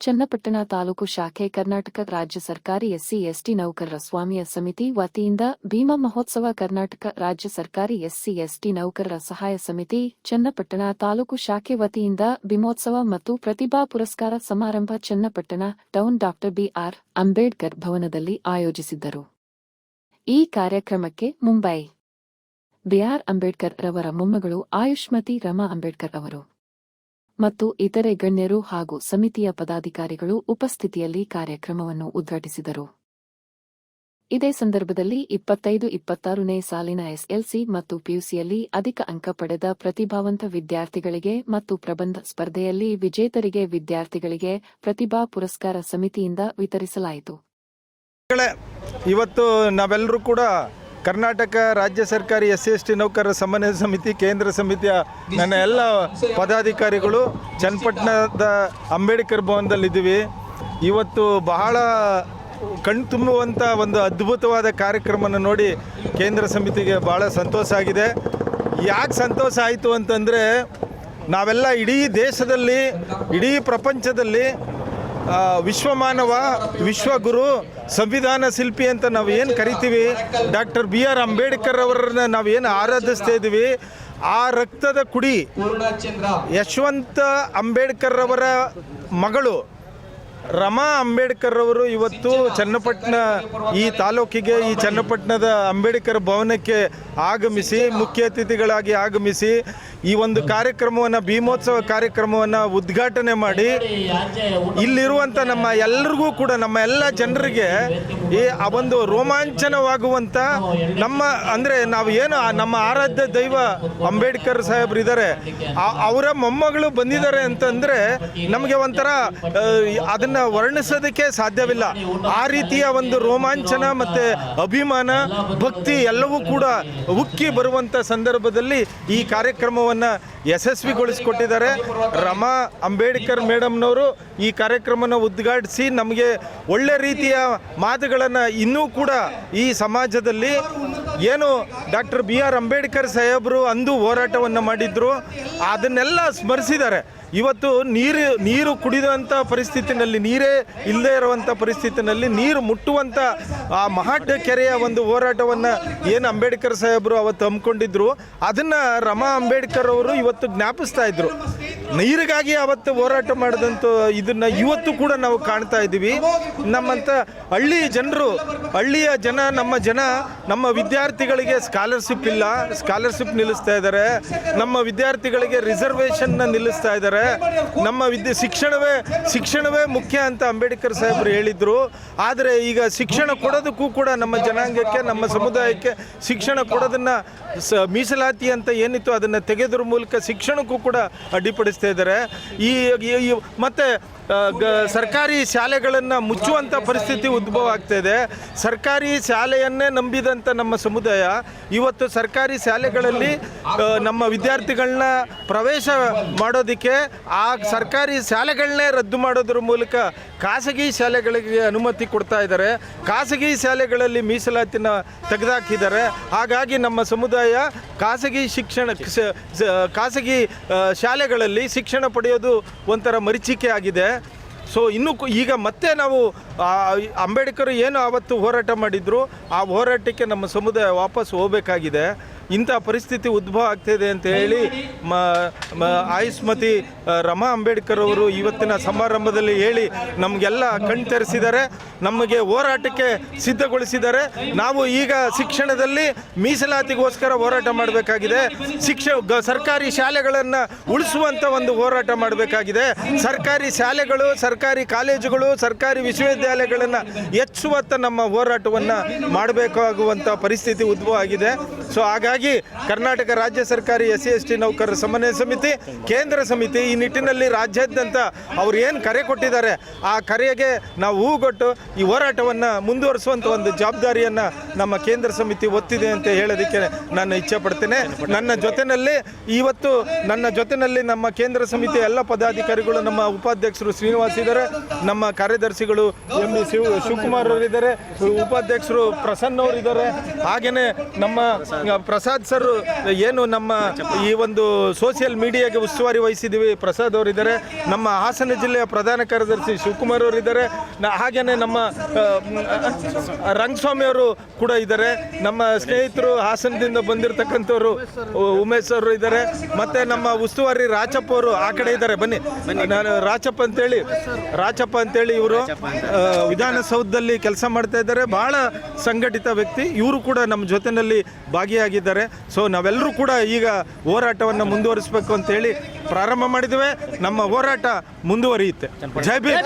ಚನ್ನಪಟ್ಟಣ ತಾಲೂಕು ಶಾಖೆ ಕರ್ನಾಟಕ ರಾಜ್ಯ ಸರ್ಕಾರಿ ಎಸ್ಸಿ ಎಸ್ಟಿ ನೌಕರರ ಸ್ವಾಮ್ಯ ಸಮಿತಿ ವತಿಯಿಂದ ಭೀಮಾ ಮಹೋತ್ಸವ ಕರ್ನಾಟಕ ರಾಜ್ಯ ಸರ್ಕಾರಿ ಎಸ್ಸಿ ಎಸ್ಟಿ ನೌಕರರ ಸಹಾಯ ಸಮಿತಿ ಚನ್ನಪಟ್ಟಣ ತಾಲೂಕು ಶಾಖೆ ವತಿಯಿಂದ ಭೀಮೋತ್ಸವ ಮತ್ತು ಪ್ರತಿಭಾ ಪುರಸ್ಕಾರ ಸಮಾರಂಭ Channapatna town doctor BR Ambedkar ಭವನದಲ್ಲಿ ಆಯೋಜಿಸಿದ್ದರು. ಈ ಕಾರ್ಯಕ್ರಮಕ್ಕೆ ಮುಂಬೈ ಬಿಆರ್ ಅಂಬೇಡ್ಕರ್ ರವರ ಮೊಮ್ಮಗಳು ಆಯುಷ್ಮತಿ ರಮಾ ಅಂಬೇಡ್ಕರ್ ಅವರು ಮತ್ತು ಇತರೆ ಗಣ್ಯರು ಹಾಗೂ ಸಮಿತಿಯ ಪದಾಧಿಕಾರಿಗಳು ಉಪಸ್ಥಿತಿಯಲ್ಲಿ ಕಾರ್ಯಕ್ರಮವನ್ನು ಉದ್ಘಾಟಿಸಿದರು. ಇದೇ ಸಂದರ್ಭದಲ್ಲಿ 25-26ನೇ ಸಾಲಿನ ಎಸ್ಎಲ್ಸಿ ಮತ್ತು ಪಿಯುಸಿಯಲ್ಲಿ ಅಧಿಕ ಅಂಕ ಪಡೆದ ಪ್ರತಿಭಾವಂತ ವಿದ್ಯಾರ್ಥಿಗಳಿಗೆ ಮತ್ತು ಪ್ರಬಂಧ ಸ್ಪರ್ಧೆಯಲ್ಲಿ ವಿಜೇತರಿಗೆ ವಿದ್ಯಾರ್ಥಿಗಳಿಗೆ ಪ್ರತಿಭಾ ಪುರಸ್ಕಾರ ಸಮಿತಿಯಿಂದ ವಿತರಿಸಲಾಯಿತು. ಇವತ್ತು ನಾವೆಲ್ಲರೂ ಕೂಡ ಕರ್ನಾಟಕ ರಾಜ್ಯ ಸರ್ಕಾರಿ ಎಸ್ಸಿ ಎಸ್ಟಿ ನೌಕರರ ಸಮನ್ವಯ ಸಮಿತಿ ಕೇಂದ್ರ ಸಮಿತಿಯ ನನ್ನ ಎಲ್ಲ ಪದಾಧಿಕಾರಿಗಳು ಚನ್ನಪಟ್ಟಣದ ಅಂಬೇಡ್ಕರ್ ಭವನದಲ್ಲಿದ್ದೀವಿ. ಇವತ್ತು ಬಹಳ ಕಣ್ತುಂಬುವಂಥ ಒಂದು ಅದ್ಭುತವಾದ ಕಾರ್ಯಕ್ರಮವನ್ನು ನೋಡಿ ಕೇಂದ್ರ ಸಮಿತಿಗೆ ಭಾಳ ಸಂತೋಷ ಆಗಿದೆ. ಯಾಕೆ ಸಂತೋಷ ಆಯಿತು ಅಂತಂದರೆ ನಾವೆಲ್ಲ ಇಡೀ ದೇಶದಲ್ಲಿ ಇಡೀ ಪ್ರಪಂಚದಲ್ಲಿ ವಿಶ್ವಮಾನವ ವಿಶ್ವಗುರು ಸಂವಿಧಾನ ಶಿಲ್ಪಿ ಅಂತ ನಾವು ಏನು ಕರಿತೀವಿ ಡಾಕ್ಟರ್ ಬಿಆರ್ ಅಂಬೇಡ್ಕರ್ ಅವರನ್ನ ನಾವೇನು ಆರಾಧಿಸ್ತಾ ಇದ್ದೀವಿ, ಆ ರಕ್ತದ ಕುಡಿ ಯಶವಂತ ಅಂಬೇಡ್ಕರ್ ಅವರ ಮಗಳು ರಮಾ ಅಂಬೇಡ್ಕರ್ ಅವರು ಇವತ್ತು ಚನ್ನಪಟ್ಟಣ ಈ ತಾಲೂಕಿಗೆ ಈ ಚನ್ನಪಟ್ಟಣದ ಅಂಬೇಡ್ಕರ್ ಭವನಕ್ಕೆ ಆಗಮಿಸಿ ಮುಖ್ಯ ಅತಿಥಿಗಳಾಗಿ ಆಗಮಿಸಿ ಈ ಒಂದು ಕಾರ್ಯಕ್ರಮವನ್ನು ಭೀಮೋತ್ಸವ ಕಾರ್ಯಕ್ರಮವನ್ನು ಉದ್ಘಾಟನೆ ಮಾಡಿ ಇಲ್ಲಿರುವಂಥ ನಮ್ಮ ಎಲ್ಲರಿಗೂ ಕೂಡ ನಮ್ಮ ಎಲ್ಲ ಜನರಿಗೆ ಆ ಒಂದು ರೋಮಾಂಚನವಾಗುವಂಥ ನಮ್ಮ ಅಂದರೆ ನಾವು ಏನು ನಮ್ಮ ಆರಾಧ್ಯ ದೈವ ಅಂಬೇಡ್ಕರ್ ಸಾಹೇಬ್ರು ಇದ್ದಾರೆ, ಅವರ ಮೊಮ್ಮಗಳು ಬಂದಿದ್ದಾರೆ ಅಂತಂದರೆ ನಮಗೆ ಒಂಥರ ಅದನ್ನು ವರ್ಣಿಸೋದಕ್ಕೆ ಸಾಧ್ಯವಿಲ್ಲ. ಆ ರೀತಿಯ ಒಂದು ರೋಮಾಂಚನ ಮತ್ತು ಅಭಿಮಾನ ಭಕ್ತಿ ಎಲ್ಲವೂ ಕೂಡ ಉಕ್ಕಿ ಬರುವಂಥ ಸಂದರ್ಭದಲ್ಲಿ ಈ ಕಾರ್ಯಕ್ರಮವನ್ನು ಯಶಸ್ವಿಗೊಳಿಸಿಕೊಟ್ಟಿದ್ದಾರೆ. ರಮಾ ಅಂಬೇಡ್ಕರ್ ಮೇಡಮ್ನವರು ಈ ಕಾರ್ಯಕ್ರಮನ ಉದ್ಘಾಟಿಸಿ ನಮಗೆ ಒಳ್ಳೆ ರೀತಿಯ ಮಾತುಗಳನ್ನು ಇನ್ನೂ ಕೂಡ ಈ ಸಮಾಜದಲ್ಲಿ ಏನು ಡಾಕ್ಟರ್ ಬಿಆರ್ ಅಂಬೇಡ್ಕರ್ ಸಾಹೇಬರು ಅಂದು ಹೋರಾಟವನ್ನು ಮಾಡಿದ್ರು ಅದನ್ನೆಲ್ಲ ಸ್ಮರಿಸಿದ್ದಾರೆ. ಇವತ್ತು ನೀರು ಕುಡಿಯುವಂಥ ಪರಿಸ್ಥಿತಿನಲ್ಲಿ, ನೀರೇ ಇಲ್ಲದೇ ಇರುವಂಥ ಪರಿಸ್ಥಿತಿನಲ್ಲಿ ನೀರು ಮುಟ್ಟುವಂಥ ಆ ಮಹಾಡ್ ಕೆರೆಯ ಒಂದು ಹೋರಾಟವನ್ನು ಏನು ಅಂಬೇಡ್ಕರ್ ಸಾಹೇಬರು ಅವತ್ತು ಹಮ್ಮಿಕೊಂಡಿದ್ರು ಅದನ್ನು ರಮಾ ಅಂಬೇಡ್ಕರ್ ಅವರು ಇವತ್ತು ಜ್ಞಾಪಿಸ್ತಾ ಇದ್ರು. ನೀರಿಗಾಗಿ ಅವತ್ತು ಹೋರಾಟ ಮಾಡಿದಂಥ ಇದನ್ನು ಇವತ್ತು ಕೂಡ ನಾವು ಕಾಣ್ತಾ ಇದ್ದೀವಿ. ನಮ್ಮಂಥ ಹಳ್ಳಿಯ ಜನ ನಮ್ಮ ವಿದ್ಯಾರ್ಥಿಗಳಿಗೆ ಸ್ಕಾಲರ್ಶಿಪ್ ಇಲ್ಲ, ಸ್ಕಾಲರ್ಶಿಪ್ ನಿಲ್ಲಿಸ್ತಾ ಇದ್ದಾರೆ. ನಮ್ಮ ವಿದ್ಯಾರ್ಥಿಗಳಿಗೆ ರಿಸರ್ವೇಷನ್ನ ನಿಲ್ಲಿಸ್ತಾ ಇದ್ದಾರೆ. ನಮ್ಮ ಶಿಕ್ಷಣವೇ ಮುಖ್ಯ ಅಂತ ಅಂಬೇಡ್ಕರ್ ಸಾಹೇಬರು ಹೇಳಿದ್ರು. ಆದರೆ ಈಗ ಶಿಕ್ಷಣ ಕೊಡೋದಕ್ಕೂ ಕೂಡ ನಮ್ಮ ಜನಾಂಗಕ್ಕೆ ನಮ್ಮ ಸಮುದಾಯಕ್ಕೆ ಶಿಕ್ಷಣ ಕೊಡೋದನ್ನು ಮೀಸಲಾತಿ ಅಂತ ಏನಿತ್ತು ಅದನ್ನು ತೆಗೆದ್ರ ಮೂಲಕ ಶಿಕ್ಷಣಕ್ಕೂ ಕೂಡ ಅಡ್ಡಿಪಡಿಸ್ತಾ ಇದ್ದಾರೆ. ಮತ್ತು ಸರ್ಕಾರಿ ಶಾಲೆಗಳನ್ನು ಮುಚ್ಚುವಂಥ ಪರಿಸ್ಥಿತಿ ಉದ್ಭವ ಆಗ್ತಾ ಇದೆ. ಸರ್ಕಾರಿ ಶಾಲೆಯನ್ನೇ ನಂಬಿದಂಥ ನಮ್ಮ ಸಮುದಾಯ ಇವತ್ತು ಸರ್ಕಾರಿ ಶಾಲೆಗಳಲ್ಲಿ ನಮ್ಮ ವಿದ್ಯಾರ್ಥಿಗಳನ್ನ ಪ್ರವೇಶ ಮಾಡೋದಕ್ಕೆ ಆ ಸರ್ಕಾರಿ ಶಾಲೆಗಳನ್ನೇ ರದ್ದು ಮಾಡೋದ್ರ ಮೂಲಕ ಖಾಸಗಿ ಶಾಲೆಗಳಿಗೆ ಅನುಮತಿ ಕೊಡ್ತಾ ಇದ್ದಾರೆ. ಖಾಸಗಿ ಶಾಲೆಗಳಲ್ಲಿ ಮೀಸಲಾತಿನ ತೆಗೆದುಹಾಕಿದ್ದಾರೆ. ಹಾಗಾಗಿ ನಮ್ಮ ಸಮುದಾಯ ಖಾಸಗಿ ಶಾಲೆಗಳಲ್ಲಿ ಶಿಕ್ಷಣ ಪಡೆಯೋದು ಒಂಥರ ಮರೀಚಿಕೆ ಆಗಿದೆ. ಸೊ ಈಗ ಮತ್ತೆ ನಾವು ಅಂಬೇಡ್ಕರ್ ಏನು ಆವತ್ತು ಹೋರಾಟ ಮಾಡಿದ್ರು ಆ ಹೋರಾಟಕ್ಕೆ ನಮ್ಮ ಸಮುದಾಯ ವಾಪಸ್ ಹೋಗಬೇಕಾಗಿದೆ. ಇಂಥ ಪರಿಸ್ಥಿತಿ ಉದ್ಭವ ಆಗ್ತಿದೆ ಅಂತ ಹೇಳಿ ಆಯುಷ್ಮತಿ ರಮಾ ಅಂಬೇಡ್ಕರ್ ಅವರು ಇವತ್ತಿನ ಸಮಾರಂಭದಲ್ಲಿ ಹೇಳಿ ನಮಗೆಲ್ಲ ಕಣ್ತೆರೆಸಿದ್ದಾರೆ, ನಮಗೆ ಹೋರಾಟಕ್ಕೆ ಸಿದ್ಧಗೊಳಿಸಿದ್ದಾರೆ. ನಾವು ಈಗ ಶಿಕ್ಷಣದಲ್ಲಿ ಮೀಸಲಾತಿಗೋಸ್ಕರ ಹೋರಾಟ ಮಾಡಬೇಕಾಗಿದೆ. ಸರ್ಕಾರಿ ಶಾಲೆಗಳನ್ನು ಉಳಿಸುವಂಥ ಒಂದು ಹೋರಾಟ ಮಾಡಬೇಕಾಗಿದೆ. ಸರ್ಕಾರಿ ಶಾಲೆಗಳು, ಸರ್ಕಾರಿ ಕಾಲೇಜುಗಳು, ಸರ್ಕಾರಿ ವಿಶ್ವವಿದ್ಯಾಲಯಗಳನ್ನು ಹೆಚ್ಚುವತ್ತ ನಮ್ಮ ಹೋರಾಟವನ್ನು ಮಾಡಬೇಕಾಗುವಂಥ ಪರಿಸ್ಥಿತಿ ಉದ್ಭವ ಆಗಿದೆ. ಸೊ ಹಾಗಾಗಿ ಕರ್ನಾಟಕ ರಾಜ್ಯ ಸರ್ಕಾರಿ ಎಸ್ಸಿ ಎಸ್ಟಿ ನೌಕರರ ಸಮನ್ವಯ ಸಮಿತಿ ಕೇಂದ್ರ ಸಮಿತಿ ಈ ನಿಟ್ಟಿನಲ್ಲಿ ರಾಜ್ಯಾದ್ಯಂತ ಅವರು ಏನು ಕರೆ ಕೊಟ್ಟಿದ್ದಾರೆ ಆ ಕರೆಗೆ ನಾವು ಹೂಗೊಟ್ಟು ಈ ಹೋರಾಟವನ್ನು ಮುಂದುವರಿಸುವಂಥ ಒಂದು ಜವಾಬ್ದಾರಿಯನ್ನು ನಮ್ಮ ಕೇಂದ್ರ ಸಮಿತಿ ಒತ್ತಿದೆ ಅಂತ ಹೇಳೋದಕ್ಕೆ ನಾನು ಇಚ್ಛೆ ಪಡ್ತೇನೆ. ನನ್ನ ಜೊತೆಯಲ್ಲಿ ನಮ್ಮ ಕೇಂದ್ರ ಸಮಿತಿಯ ಎಲ್ಲ ಪದಾಧಿಕಾರಿಗಳು, ನಮ್ಮ ಉಪಾಧ್ಯಕ್ಷರು ಶ್ರೀನಿವಾಸ್ ಇದ್ದಾರೆ, ನಮ್ಮ ಕಾರ್ಯದರ್ಶಿಗಳು ಎಂ.ಡಿ. ಶಿವಕುಮಾರ್ ಅವರಿದ್ದಾರೆ, ಉಪಾಧ್ಯಕ್ಷರು ಪ್ರಸನ್ನ ಅವರಿದ್ದಾರೆ, ಹಾಗೆಯೇ ನಮ್ಮ ಪ್ರಸಾದ್ ಸರ್ ಏನು ನಮ್ಮ ಈ ಒಂದು ಸೋಷಿಯಲ್ ಮೀಡಿಯಾಗೆ ಉಸ್ತುವಾರಿ ವಹಿಸಿದ್ದೀವಿ, ಪ್ರಸಾದ್ ಅವರಿದ್ದಾರೆ. ನಮ್ಮ ಹಾಸನ ಜಿಲ್ಲೆಯ ಪ್ರಧಾನ ಕಾರ್ಯದರ್ಶಿ ಶಿವಕುಮಾರ್ ಅವರಿದ್ದಾರೆ. ಹಾಗೆಯೇ ನಮ್ಮ ರಂಗಸ್ವಾಮಿ ಅವರು ಕೂಡ ಇದ್ದಾರೆ. ನಮ್ಮ ಸ್ನೇಹಿತರು ಹಾಸನದಿಂದ ಬಂದಿರತಕ್ಕಂಥವ್ರು ಉಮೇಶ್ ಅವರು ಇದ್ದಾರೆ. ಮತ್ತು ನಮ್ಮ ಉಸ್ತುವಾರಿ ರಾಚಪ್ಪ ಅವರು ಆ ಕಡೆ ಇದ್ದಾರೆ. ಬನ್ನಿ, ನಾನು ರಾಚಪ್ಪ ಅಂತೇಳಿ ಇವರು ವಿಧಾನಸೌಧದಲ್ಲಿ ಕೆಲಸ ಮಾಡ್ತಾ ಇದ್ದಾರೆ. ಬಹಳ ಸಂಘಟಿತ ವ್ಯಕ್ತಿ. ಇವರು ಕೂಡ ನಮ್ಮ ಜೊತೆಯಲ್ಲಿ ಭಾಗಿಯಾಗಿದ್ದಾರೆ. ಸೊ ನಾವೆಲ್ಲರೂ ಕೂಡ ಈಗ ಹೋರಾಟವನ್ನು ಮುಂದುವರಿಸಬೇಕು ಅಂತೇಳಿ ಪ್ರಾರಂಭ ಮಾಡಿದ್ದೇವೆ. ನಮ್ಮ ಹೋರಾಟ ಮುಂದುವರಿಯುತ್ತೆ. ಜೈ ಭೀಮ್.